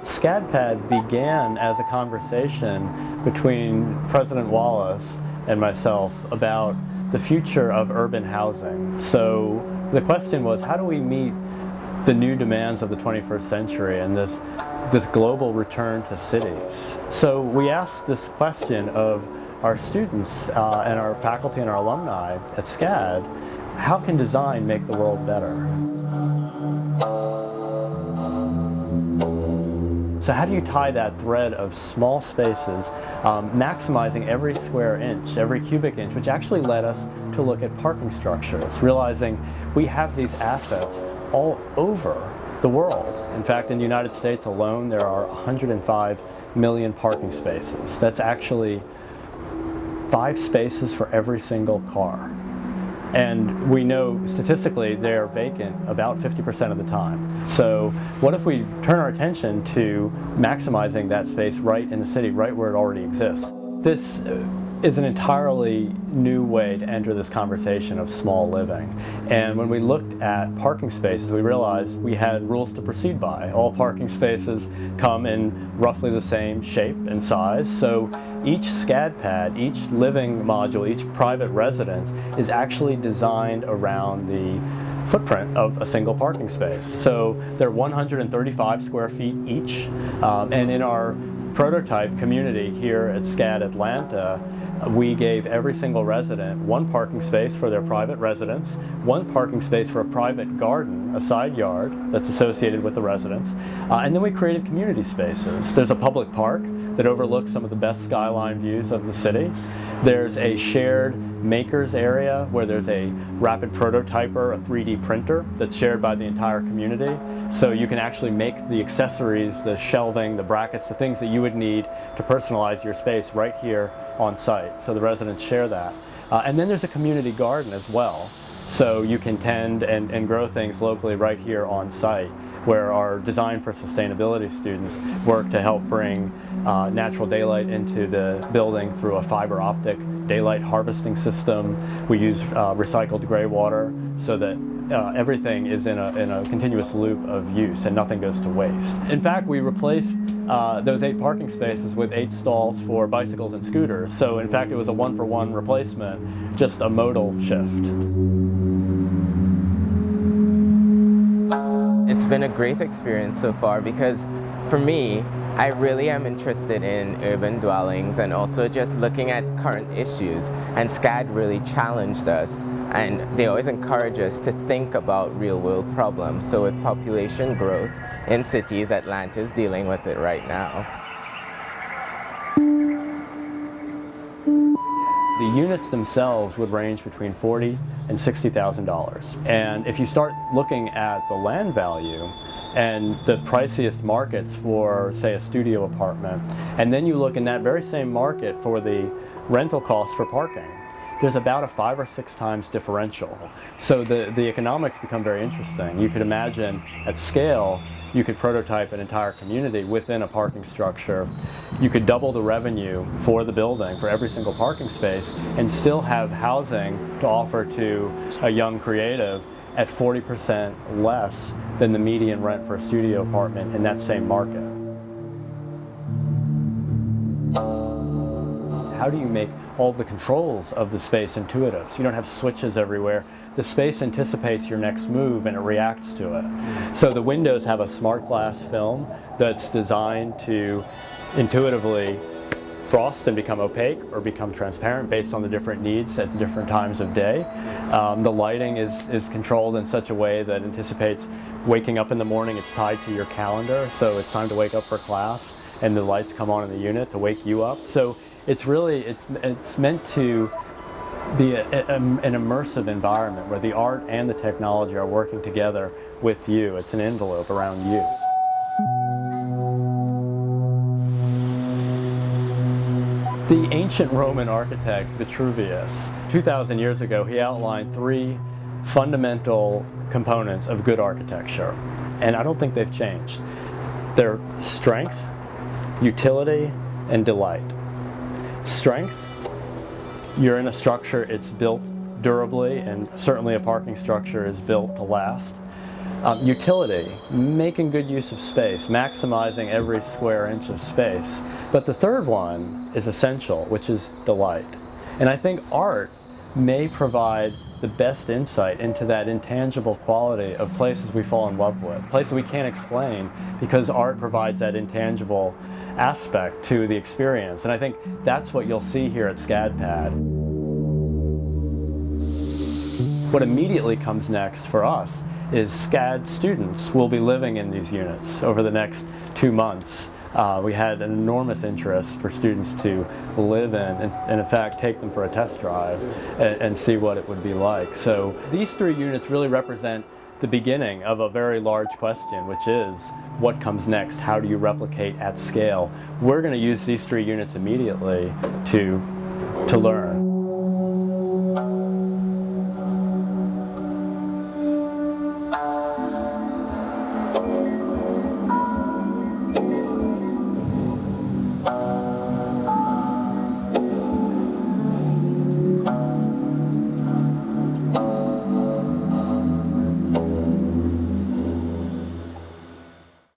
SCADpad began as a conversation between President Wallace and myself about the future of urban housing. So the question was, how do we meet the new demands of the 21st century and this global return to cities? So we asked this question of our students and our faculty and our alumni at SCAD: how can design make the world better? So how do you tie that thread of small spaces, maximizing every square inch, every cubic inch, which actually led us to look at parking structures, realizing we have these assets all over the world. In fact, in the United States alone, there are 105 million parking spaces. That's actually 5 spaces for every single car. And we know statistically they're vacant about 50% of the time. So what if we turn our attention to maximizing that space right in the city, right where it already exists? This is an entirely new way to enter this conversation of small living. And when we looked at parking spaces, we realized we had rules to proceed by. All parking spaces come in roughly the same shape and size. So each SCADpad, each living module, each private residence is actually designed around the footprint of a single parking space. So they're 135 square feet each. And in our prototype community here at SCAD Atlanta, we gave every single resident 1 parking space for their private residence, 1 parking space for a private garden, a side yard that's associated with the residence, and then we created community spaces. There's a public park that overlooks some of the best skyline views of the city. There's a shared makers area where there's a rapid prototyper, a 3D printer that's shared by the entire community. So you can actually make the accessories, the shelving, the brackets, the things that you would need to personalize your space right here on site. So the residents share that. And then there's a community garden as well. So you can tend and grow things locally right here on site, where our Design for Sustainability students work to help bring natural daylight into the building through a fiber optic daylight harvesting system. We use recycled gray water so that everything is in a continuous loop of use and nothing goes to waste. In fact, we replaced those 8 parking spaces with 8 stalls for bicycles and scooters. So in fact, it was a 1-for-1 replacement, just a modal shift. It's been a great experience so far because for me, I really am interested in urban dwellings and also just looking at current issues, and SCAD really challenged us, and they always encourage us to think about real-world problems. So with population growth in cities, Atlanta is dealing with it right now. The units themselves would range between $40,000 and $60,000. And if you start looking at the land value and the priciest markets for, say, a studio apartment, and then you look in that very same market for the rental costs for parking, there's about a 5 or 6 times differential. So the economics become very interesting. You could imagine at scale, you could prototype an entire community within a parking structure. You could double the revenue for the building for every single parking space and still have housing to offer to a young creative at 40% less than the median rent for a studio apartment in that same market. How do you make all the controls of the space intuitive? So you don't have switches everywhere. The space anticipates your next move and it reacts to it. So the windows have a smart glass film that's designed to intuitively frost and become opaque or become transparent based on the different needs at the different times of day. The lighting is controlled in such a way that anticipates waking up in the morning. It's tied to your calendar, so it's time to wake up for class and the lights come on in the unit to wake you up. So it's really, it's meant to be an immersive environment where the art and the technology are working together with you. It's an envelope around you. The ancient Roman architect Vitruvius, 2,000 years ago, he outlined 3 fundamental components of good architecture, and I don't think they've changed. They're strength, utility, and delight. Strength, you're in a structure, it's built durably, and certainly a parking structure is built to last. Utility, making good use of space, maximizing every square inch of space. But the third one is essential, which is delight. And I think art may provide the best insight into that intangible quality of places we fall in love with, places we can't explain, because art provides that intangible aspect to the experience. And I think that's what you'll see here at SCADpad. What immediately comes next for us is SCAD students will be living in these units over the next 2 months. We had an enormous interest for students to live in and in fact take them for a test drive and see what it would be like. So these 3 units really represent the beginning of a very large question, which is what comes next? How do you replicate at scale? We're going to use these 3 units immediately to learn.